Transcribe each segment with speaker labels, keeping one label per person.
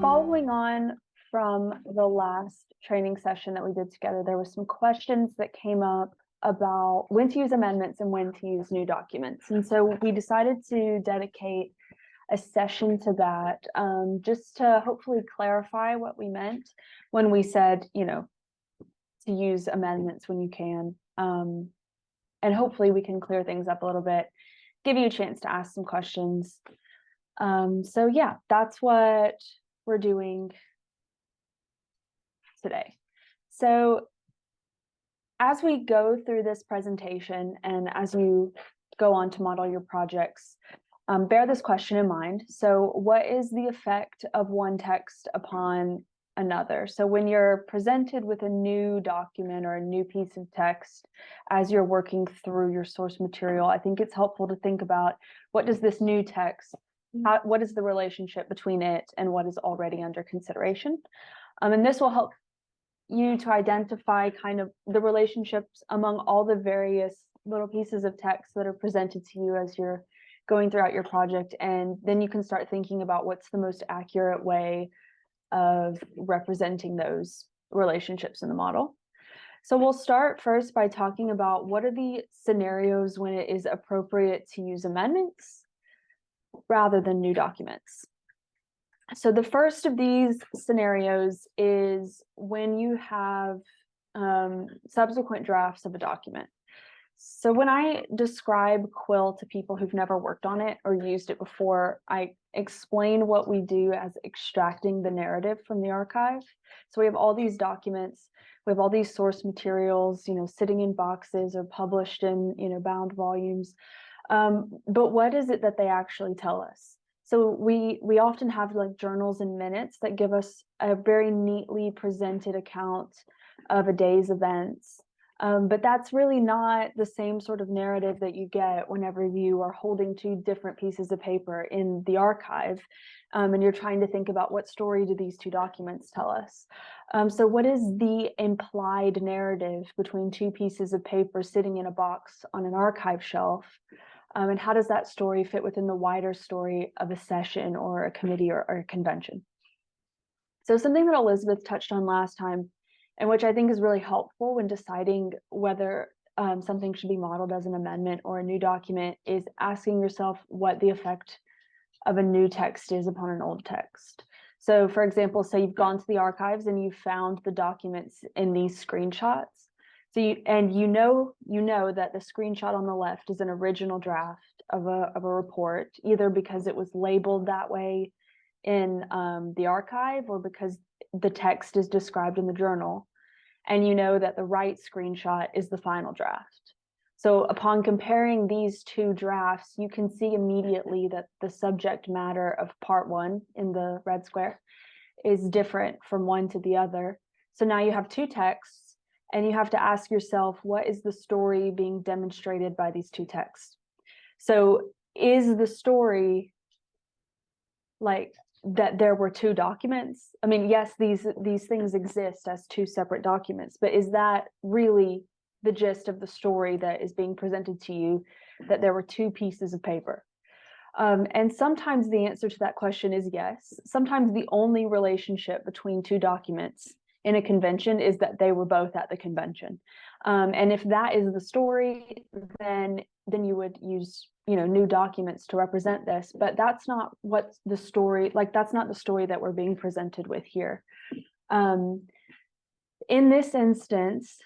Speaker 1: following on from the last training session that we did together, there were some questions that came up about when to use amendments and when to use new documents. And so we decided to dedicate a session to that, just to hopefully clarify what we meant when we said, to use amendments when you can. And hopefully we can clear things up a little bit, give you a chance to ask some questions. So yeah, that's what we're doing today. So as we go through this presentation and as you go on to model your projects, bear this question in mind. So what is the effect of one text upon another? So when you're presented with a new document or a new piece of text, as you're working through your source material, I think it's helpful to think about what does this new text, what is the relationship between it and what is already under consideration? And this will help you to identify kind of the relationships among all the various little pieces of text that are presented to you as you're going throughout your project. And then you can start thinking about what's the most accurate way of representing those relationships in the model. So we'll start first by talking about what are the scenarios when it is appropriate to use amendments rather than new documents. So the first of these scenarios is when you have subsequent drafts of a document. So when I describe Quill to people who've never worked on it or used it before, I explain what we do as extracting the narrative from the archive. So we have all these documents, we have all these source materials, sitting in boxes or published in, bound volumes. But what is it that they actually tell us? So we often have like journals and minutes that give us a very neatly presented account of a day's events. But that's really not the same sort of narrative that you get whenever you are holding two different pieces of paper in the archive, and you're trying to think about what story do these two documents tell us. So what is the implied narrative between two pieces of paper sitting in a box on an archive shelf? And how does that story fit within the wider story of a session or a committee or a convention? So something that Elizabeth touched on last time, and which I think is really helpful when deciding whether something should be modeled as an amendment or a new document, is asking yourself what the effect of a new text is upon an old text. So for example, say you've gone to the archives and you found the documents in these screenshots. So you know that the screenshot on the left is an original draft of a report, either because it was labeled that way in the archive or because the text is described in the journal, and you know that the right screenshot is the final draft. So upon comparing these two drafts, you can see immediately that the subject matter of part one in the red square is different from one to the other. So now you have two texts, and you have to ask yourself, what is the story being demonstrated by these two texts? So is the story like that there were two documents? I mean, yes, these things exist as two separate documents, but is that really the gist of the story that is being presented to you, that there were two pieces of paper? And sometimes the answer to that question is yes. Sometimes the only relationship between two documents in a convention is that they were both at the convention. And if that is the story, then you would use new documents to represent this, but that's not what the story, that's not the story that we're being presented with here. In this instance,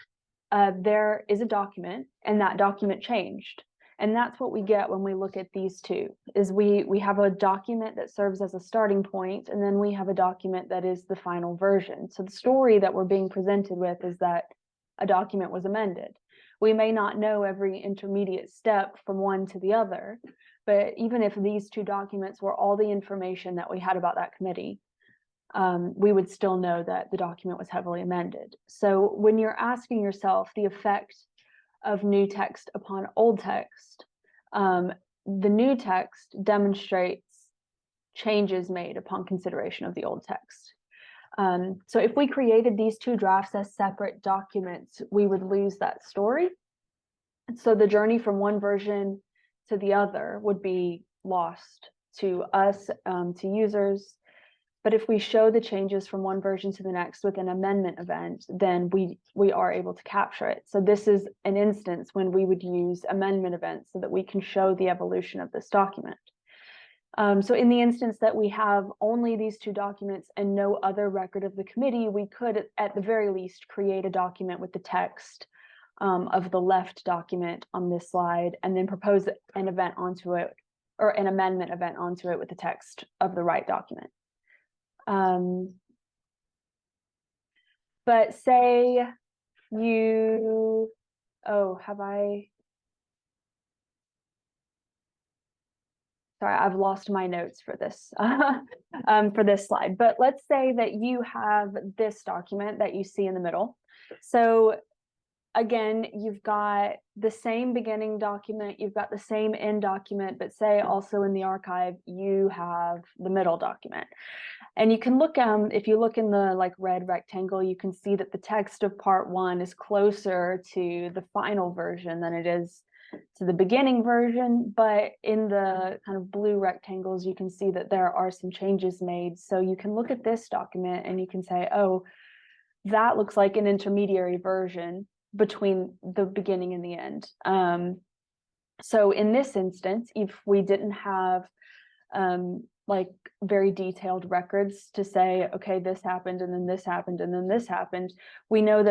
Speaker 1: there is a document, and that document changed. And that's what we get when we look at these two, is we have a document that serves as a starting point, and then we have a document that is the final version. So the story that we're being presented with is that a document was amended. We may not know every intermediate step from one to the other, but even if these two documents were all the information that we had about that committee, we would still know that the document was heavily amended. So when you're asking yourself the effect of new text upon old text, the new text demonstrates changes made upon consideration of the old text. So if we created these two drafts as separate documents, we would lose that story. So the journey from one version to the other would be lost to us, to users, But if we show the changes from one version to the next with an amendment event, then we are able to capture it. So this is an instance when we would use amendment events so that we can show the evolution of this document. So in the instance that we have only these two documents and no other record of the committee, we could at the very least create a document with the text of the left document on this slide and then propose an event onto it, or an amendment event onto it with the text of the right document. But say you, oh, sorry, I've lost my notes for this slide, but let's say that you have this document that you see in the middle. So again, you've got the same beginning document, you've got the same end document, but say also in the archive, you have the middle document. And you can look, if you look in the like red rectangle, you can see that the text of part 1 is closer to the final version than it is to the beginning version, but in the kind of blue rectangles, you can see that there are some changes made. So you can look at this document and you can say, oh, that looks like an intermediary version between the beginning and the end. So in this instance, if we didn't have like very detailed records to say, okay, this happened and then this happened and then this happened, we know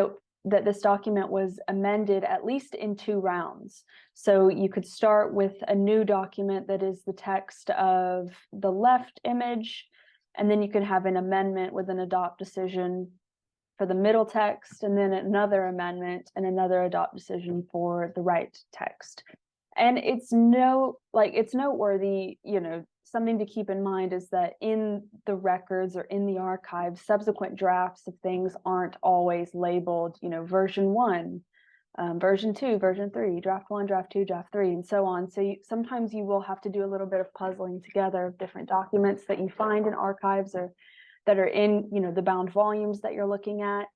Speaker 1: that this document was amended at least in 2 rounds. So you could start with a new document that is the text of the left image, and then you could have an amendment with an adopt decision for the middle text, and then another amendment and another adopt decision for the right text. And it's noteworthy, something to keep in mind is that in the records or in the archives, subsequent drafts of things aren't always labeled, version 1, version 2, version 3, draft 1, draft 2, draft 3, and so on. So sometimes you will have to do a little bit of puzzling together of different documents that you find in archives or that are in, the bound volumes that you're looking at.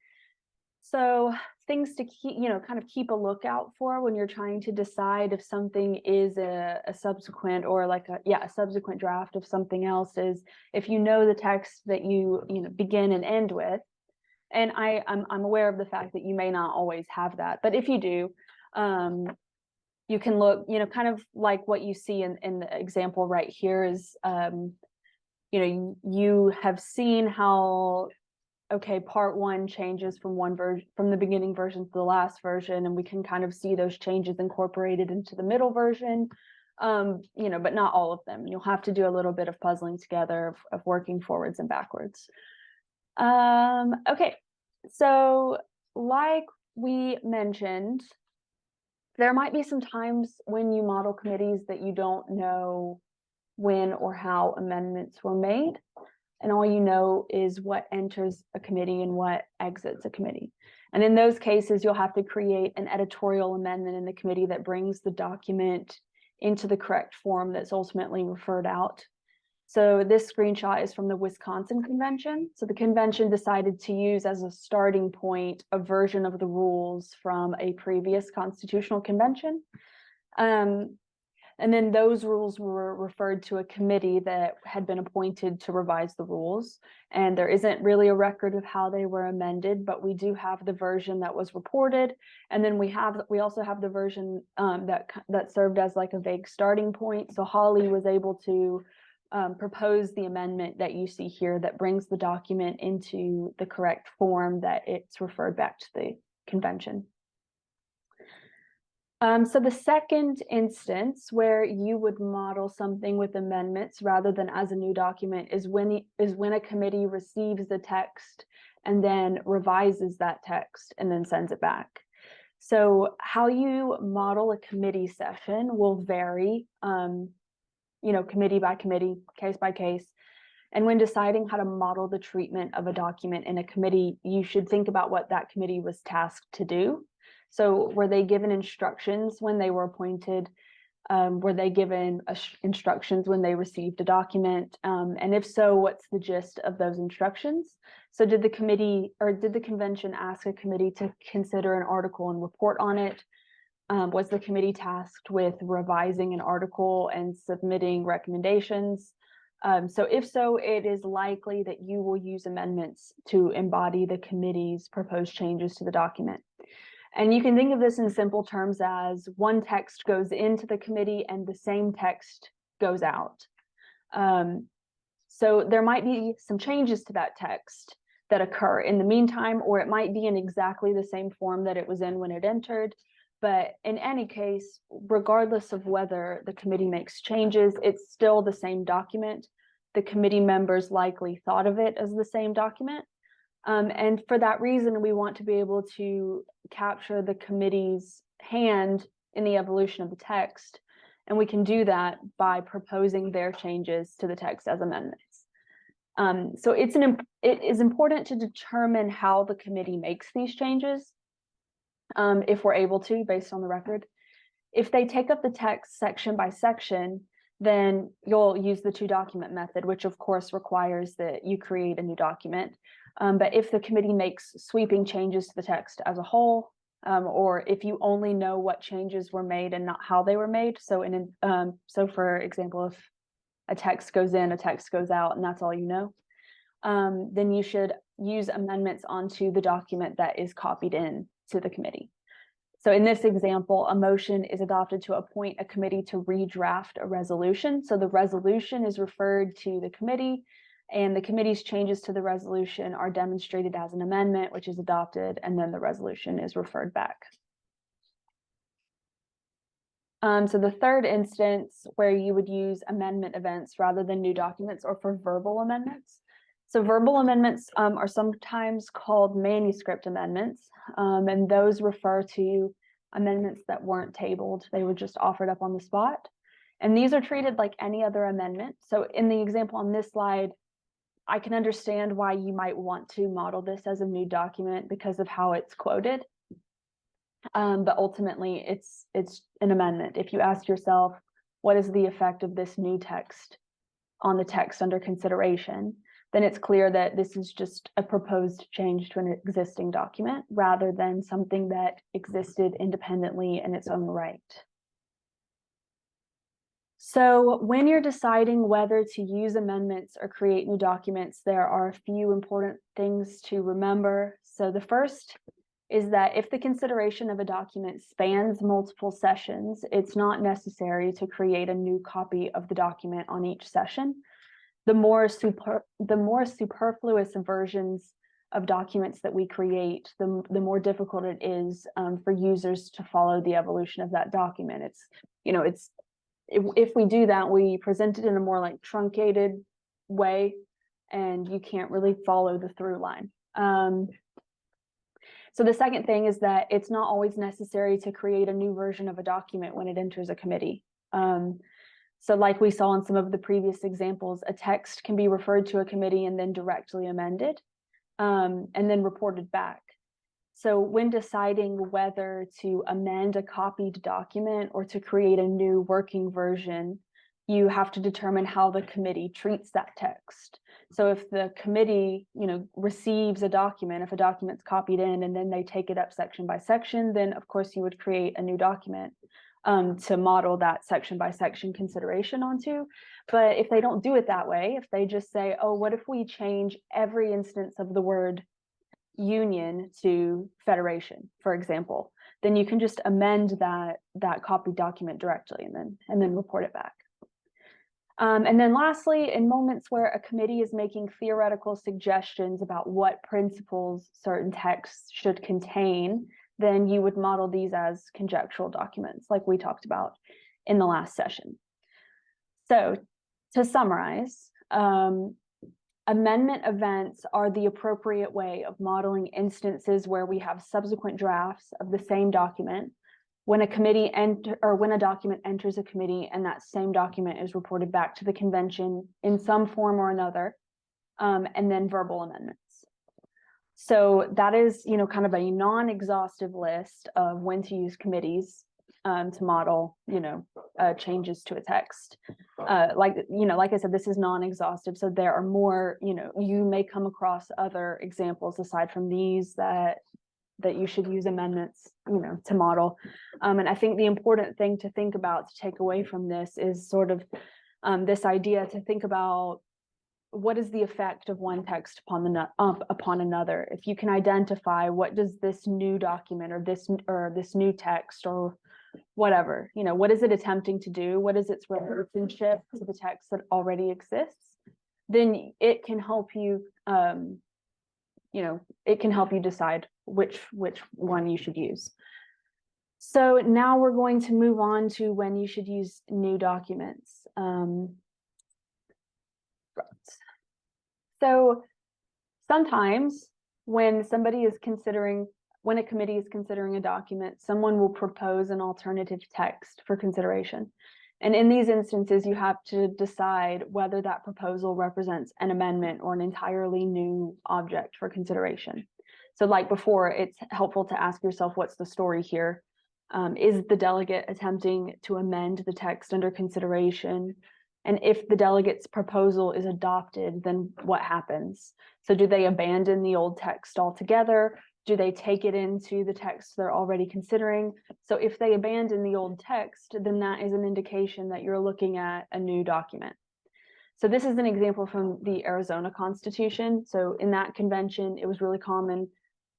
Speaker 1: So things to keep, kind of keep a lookout for when you're trying to decide if something is a subsequent or like a subsequent draft of something else is if you know the text that you begin and end with. And I'm aware of the fact that you may not always have that, but if you do, you can look, kind of like what you see in the example right here is, you have seen how, okay, part 1 changes from one version, from the beginning version to the last version, and we can kind of see those changes incorporated into the middle version, but not all of them. You'll have to do a little bit of puzzling together of working forwards and backwards. Okay, so like we mentioned, there might be some times when you model committees that you don't know when or how amendments were made. And all you know is what enters a committee and what exits a committee. And in those cases, you'll have to create an editorial amendment in the committee that brings the document into the correct form that's ultimately referred out. So this screenshot is from the Wisconsin Convention. So the convention decided to use as a starting point a version of the rules from a previous constitutional convention. And then those rules were referred to a committee that had been appointed to revise the rules. And there isn't really a record of how they were amended, but we do have the version that was reported. And then we also have the version that served as like a vague starting point. So Holly was able to propose the amendment that you see here that brings the document into the correct form that it's referred back to the convention. So the second instance where you would model something with amendments rather than as a new document is when a committee receives the text and then revises that text and then sends it back. So how you model a committee session will vary, committee by committee, case by case. And when deciding how to model the treatment of a document in a committee, you should think about what that committee was tasked to do. So were they given instructions when they were appointed? Were they given instructions when they received a document? And if so, what's the gist of those instructions? So did the convention ask a committee to consider an article and report on it? Was the committee tasked with revising an article and submitting recommendations? So if so, it is likely that you will use amendments to embody the committee's proposed changes to the document. And you can think of this in simple terms as one text goes into the committee and the same text goes out. So there might be some changes to that text that occur in the meantime, or it might be in exactly the same form that it was in when it entered. But in any case, regardless of whether the committee makes changes, it's still the same document. The committee members likely thought of it as the same document. And for that reason, we want to be able to capture the committee's hand in the evolution of the text. And we can do that by proposing their changes to the text as amendments. So it is important to determine how the committee makes these changes, if we're able to, based on the record. If they take up the text section by section, then you'll use the to-document method, which of course requires that you create a new document. But if the committee makes sweeping changes to the text as a whole, or if you only know what changes were made and not how they were made, so for example, if a text goes in, a text goes out, and that's all you know, then you should use amendments onto the document that is copied in to the committee. So in this example, a motion is adopted to appoint a committee to redraft a resolution. So the resolution is referred to the committee, and the committee's changes to the resolution are demonstrated as an amendment, which is adopted, and then the resolution is referred back. So the third instance where you would use amendment events rather than new documents, or for verbal amendments. So verbal amendments are sometimes called manuscript amendments, and those refer to amendments that weren't tabled. They were just offered up on the spot. And these are treated like any other amendment. So in the example on this slide, I can understand why you might want to model this as a new document because of how it's quoted. But ultimately, it's an amendment. If you ask yourself, what is the effect of this new text on the text under consideration, then it's clear that this is just a proposed change to an existing document rather than something that existed independently in its own right. So when you're deciding whether to use amendments or create new documents, there are a few important things to remember. So the first is that if the consideration of a document spans multiple sessions, it's not necessary to create a new copy of the document on each session. The more superfluous versions of documents that we create, the more difficult it is for users to follow the evolution of that document. If we do that, we present it in a more like truncated way, and you can't really follow the through line. So the second thing is that it's not always necessary to create a new version of a document when it enters a committee. So like we saw in some of the previous examples, a text can be referred to a committee and then directly amended, and then reported back. So when deciding whether to amend a copied document or to create a new working version, you have to determine how the committee treats that text. So if the committee, receives a document, if a document's copied in and then they take it up section by section, then of course you would create a new document to model that section by section consideration onto. But if they don't do it that way, if they just say, oh, what if we change every instance of the word union to federation, for example, then you can just amend that copied document directly and then report it back. And then lastly, in moments where a committee is making theoretical suggestions about what principles certain texts should contain, then you would model these as conjectural documents, like we talked about in the last session. So to summarize, amendment events are the appropriate way of modeling instances where we have subsequent drafts of the same document when a document enters a committee and that same document is reported back to the convention in some form or another, and then verbal amendments. So that is, kind of a non-exhaustive list of when to use committees to model, changes to a text. Like I said, this is non-exhaustive. So there are more, you may come across other examples aside from these that you should use amendments, to model. And I think the important thing to think about, to take away from this, is sort of this idea to think about what is the effect of one text upon another. If you can identify what does this new document or this new text or whatever, what is it attempting to do? What is its relationship to the text that already exists? Then it can help you, it can help you decide which one you should use. So now we're going to move on to when you should use new documents. So sometimes when a committee is considering a document, someone will propose an alternative text for consideration. And in these instances, you have to decide whether that proposal represents an amendment or an entirely new object for consideration. So like before, it's helpful to ask yourself, what's the story here? Is the delegate attempting to amend the text under consideration? And if the delegate's proposal is adopted, then what happens? So do they abandon the old text altogether? Do they take it into the text they're already considering? So if they abandon the old text, then that is an indication that you're looking at a new document. So this is an example from the Arizona Constitution. So in that convention, it was really common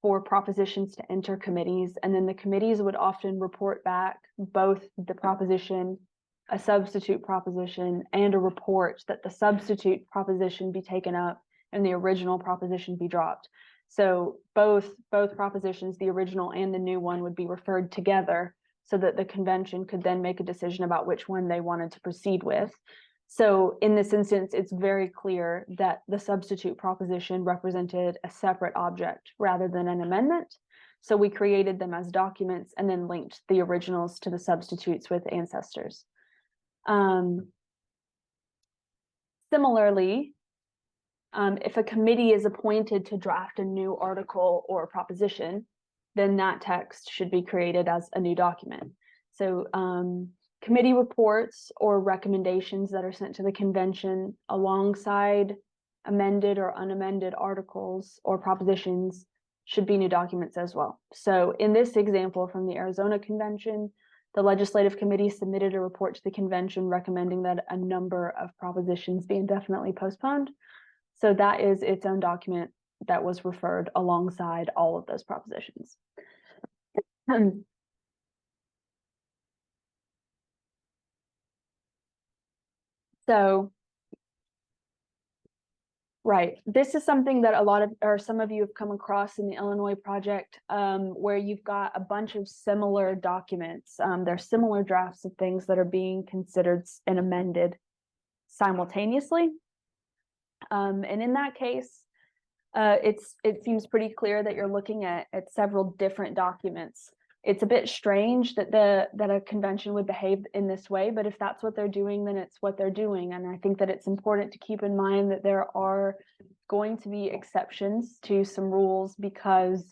Speaker 1: for propositions to enter committees, and then the committees would often report back both the proposition, a substitute proposition, and a report that the substitute proposition be taken up and the original proposition be dropped. So both propositions, the original and the new one, would be referred together so that the convention could then make a decision about which one they wanted to proceed with. So in this instance, it's very clear that the substitute proposition represented a separate object rather than an amendment. So we created them as documents and then linked the originals to the substitutes with ancestors. Similarly, if a committee is appointed to draft a new article or proposition, then that text should be created as a new document. So committee reports or recommendations that are sent to the convention alongside amended or unamended articles or propositions should be new documents as well. So in this example from the Arizona Convention, the legislative committee submitted a report to the convention recommending that a number of propositions be indefinitely postponed. So that is its own document that was referred alongside all of those propositions. So, right, this is something that some of you have come across in the Illinois project, where you've got a bunch of similar documents. There's similar drafts of things that are being considered and amended simultaneously. And in that case, it seems pretty clear that you're looking at several different documents. It's a bit strange that a convention would behave in this way, but if that's what they're doing, then it's what they're doing. And I think that it's important to keep in mind that there are going to be exceptions to some rules because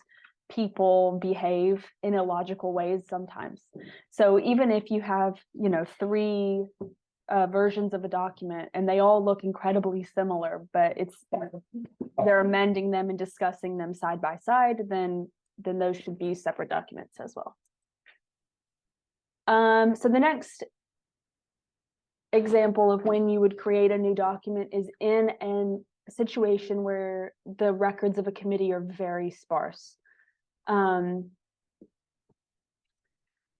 Speaker 1: people behave in illogical ways sometimes. So even if you have, 3 versions of a document and they all look incredibly similar, but they're amending them and discussing them side by side, then those should be separate documents as well. So the next example of when you would create a new document is in a situation where the records of a committee are very sparse. And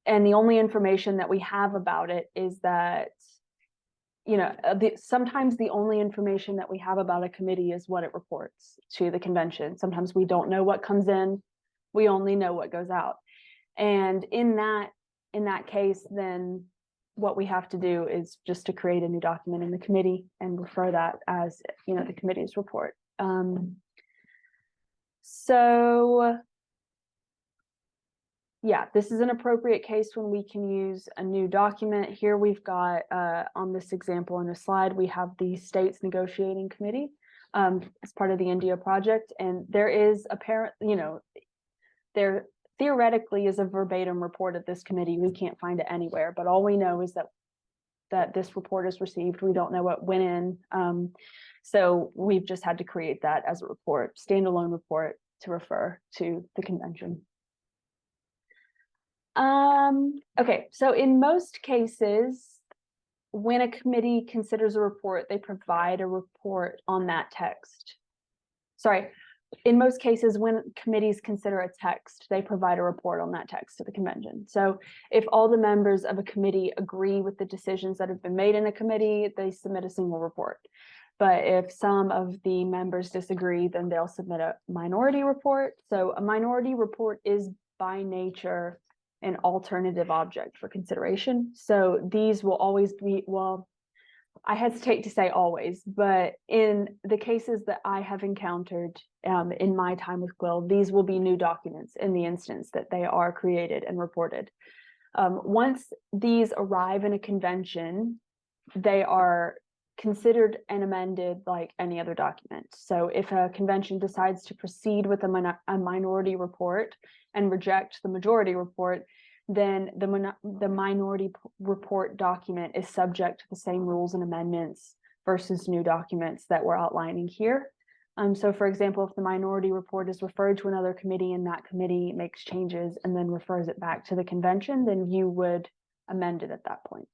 Speaker 1: the only information that we have about it is that, sometimes the only information that we have about a committee is what it reports to the convention. Sometimes we don't know what comes in. We only know what goes out. And in that case, then what we have to do is just to create a new document in the committee and refer that as, the committee's report. So yeah, this is an appropriate case when we can use a new document. Here we've got, on this example in the slide, we have the state's negotiating committee as part of the India project. And there is there theoretically is a verbatim report of this committee. We can't find it anywhere, but all we know is that this report is received. We don't know what went in. So we've just had to create that as a report, standalone report to refer to the convention. Okay, so in most cases, when a committee considers a report, they provide a report on that text. Sorry, in most cases, when committees consider a text, they provide a report on that text to the convention. So if all the members of a committee agree with the decisions that have been made in a committee, they submit a single report. But if some of the members disagree, then they'll submit a minority report. So a minority report is by nature an alternative object for consideration. So these will always be, well, I hesitate to say always, but in the cases that I have encountered in my time with Quill, these will be new documents in the instance that they are created and reported. Once these arrive in a convention, they are considered and amended like any other document. So if a convention decides to proceed with a minority report and reject the majority report, then the minority report document is subject to the same rules and amendments versus new documents that we're outlining here. So for example, if the minority report is referred to another committee and that committee makes changes and then refers it back to the convention, then you would amend it at that point.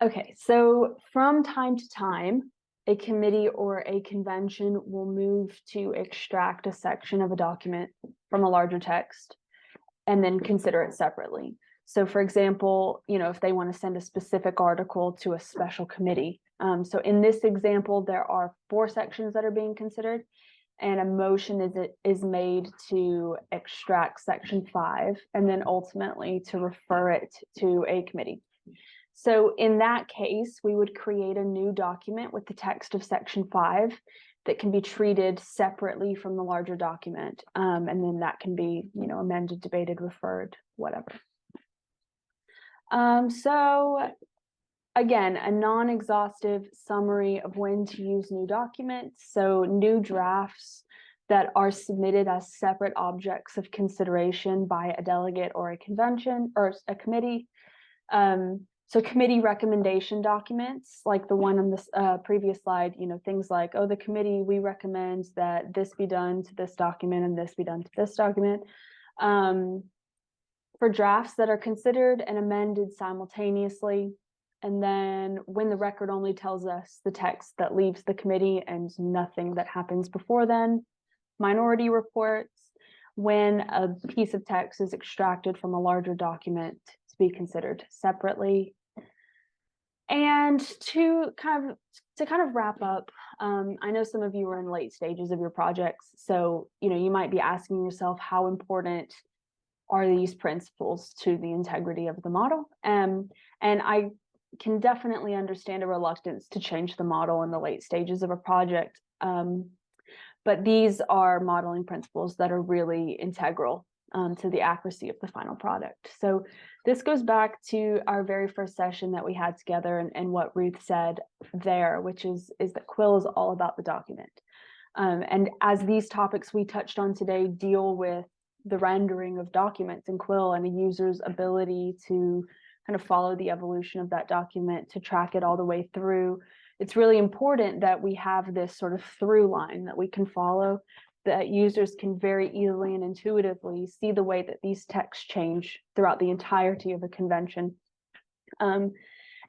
Speaker 1: Okay, so from time to time, a committee or a convention will move to extract a section of a document from a larger text and then consider it separately. So for example, if they want to send a specific article to a special committee. So in this example, there are 4 sections that are being considered, and a motion is made to extract section 5 and then ultimately to refer it to a committee. So in that case, we would create a new document with the text of section 5 that can be treated separately from the larger document. And then that can be, amended, debated, referred, whatever. So again, a non-exhaustive summary of when to use new documents. So new drafts that are submitted as separate objects of consideration by a delegate or a convention or a committee. So committee recommendation documents, like the one on this previous slide, things like, the committee, we recommend that this be done to this document and this be done to this document. For drafts that are considered and amended simultaneously. And then when the record only tells us the text that leaves the committee and nothing that happens before then. Minority reports, when a piece of text is extracted from a larger document to be considered separately. And to kind of wrap up, I know some of you are in late stages of your projects, so you might be asking yourself, how important are these principles to the integrity of the model? And I can definitely understand a reluctance to change the model in the late stages of a project, but these are modeling principles that are really integral to the accuracy of the final product. So this goes back to our very first session that we had together and what Ruth said there, which is that Quill is all about the document. And as these topics we touched on today deal with the rendering of documents in Quill and a user's ability to kind of follow the evolution of that document, to track it all the way through, it's really important that we have this sort of through line that we can follow, that users can very easily and intuitively see the way that these texts change throughout the entirety of a convention. And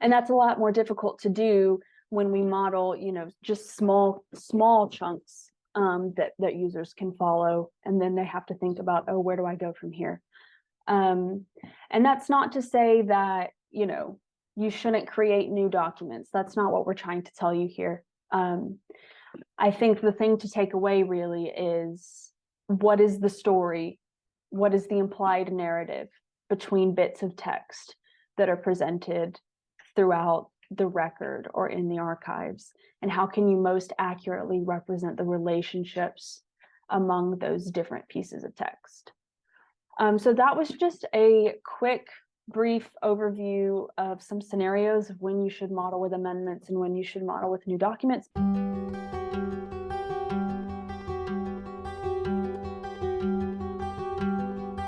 Speaker 1: that's a lot more difficult to do when we model, just small chunks that users can follow, and then they have to think about, where do I go from here? And that's not to say that, you shouldn't create new documents. That's not what we're trying to tell you here. I think the thing to take away really is, what is the story? What is the implied narrative between bits of text that are presented throughout the record or in the archives? And how can you most accurately represent the relationships among those different pieces of text? So that was just a quick, brief overview of some scenarios of when you should model with amendments and when you should model with new documents.